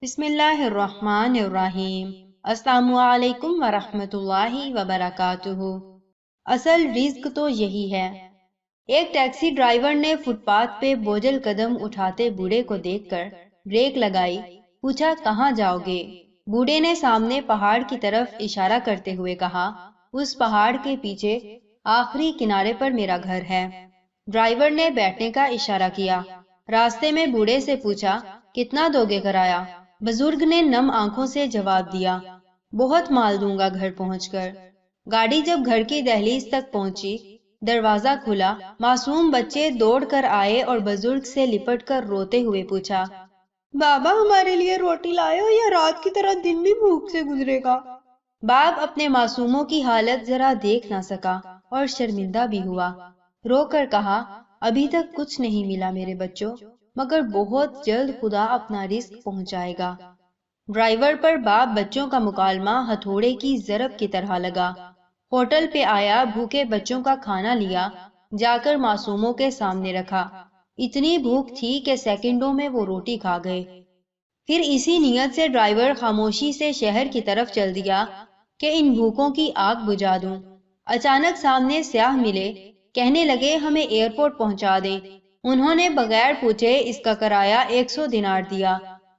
بسم اللہ الرحمن الرحیم۔ السلام علیکم ورحمۃ اللہ وبرکاتہ۔ اصل رزق تو یہی ہے۔ ایک ٹیکسی ڈرائیور نے فٹ پاتھ پہ بوجھل قدم اٹھاتے بوڑھے کو دیکھ کر بریک لگائی، پوچھا کہاں جاؤ گے؟ بوڑھے نے سامنے پہاڑ کی طرف اشارہ کرتے ہوئے کہا، اس پہاڑ کے پیچھے آخری کنارے پر میرا گھر ہے۔ ڈرائیور نے بیٹھنے کا اشارہ کیا۔ راستے میں بوڑھے سے پوچھا، کتنا دو گے کرایہ؟ بزرگ نے نم آنکھوں سے جواب دیا، بہت مال دوں گا گھر پہنچ کر۔ گاڑی جب گھر کی دہلیز تک پہنچی، دروازہ کھلا، معصوم بچے دوڑ کر آئے اور بزرگ سے لپٹ کر روتے ہوئے پوچھا، بابا ہمارے لیے روٹی لائے ہو یا رات کی طرح دن بھی بھوک سے گزرے گا؟ باپ اپنے معصوموں کی حالت ذرا دیکھ نہ سکا اور شرمندہ بھی ہوا۔ رو کر کہا، ابھی تک کچھ نہیں ملا میرے بچوں، مگر بہت جلد خدا اپنا رزق پہنچائے گا۔ ڈرائیور پر باپ بچوں کا مکالمہ ہتھوڑے کی ضرب کی طرح لگا۔ ہوٹل پہ آیا، بھوکے بچوں کا کھانا لیا، جا کر معصوموں کے سامنے رکھا۔ اتنی بھوک تھی کہ سیکنڈوں میں وہ روٹی کھا گئے۔ پھر اسی نیت سے ڈرائیور خاموشی سے شہر کی طرف چل دیا کہ ان بھوکوں کی آگ بجھا دوں۔ اچانک سامنے سیاح ملے، کہنے لگے ہمیں ایئرپورٹ پہنچا دیں۔ انہوں نے بغیر پوچھے اس کا کرایہ 100 دینار دیا،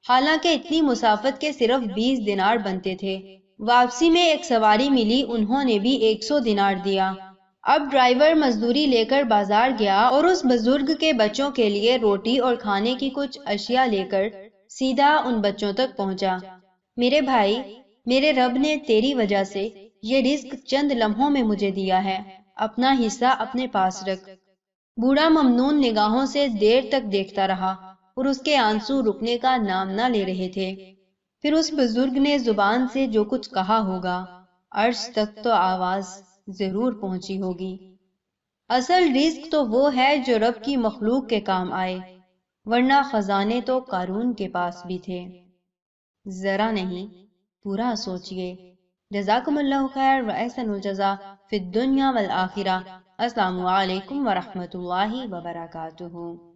حالانکہ اتنی مسافت کے صرف 20 دینار بنتے تھے۔ واپسی میں ایک سواری ملی، انہوں نے بھی 100 دینار دیا۔ اب ڈرائیور مزدوری لے کر بازار گیا اور اس بزرگ کے بچوں کے لیے روٹی اور کھانے کی کچھ اشیاء لے کر سیدھا ان بچوں تک پہنچا۔ میرے بھائی، میرے رب نے تیری وجہ سے یہ رزق چند لمحوں میں مجھے دیا ہے، اپنا حصہ اپنے پاس رکھ۔ بوڑھا ممنون نگاہوں سے دیر تک دیکھتا رہا اور اس کے آنسو رکنے کا نام نہ لے رہے تھے۔ پھر اس بزرگ نے زبان سے جو کچھ کہا ہوگا، عرش تک تو آواز ضرور پہنچی ہوگی۔ اصل رزق تو وہ ہے جو رب کی مخلوق کے کام آئے، ورنہ خزانے تو قارون کے پاس بھی تھے۔ ذرا نہیں، پورا سوچئے۔ جزاکم اللہ خیر و احسن الجزا فی الدنیا والآخرہ۔ السلام علیکم ورحمۃ اللہ وبرکاتہ۔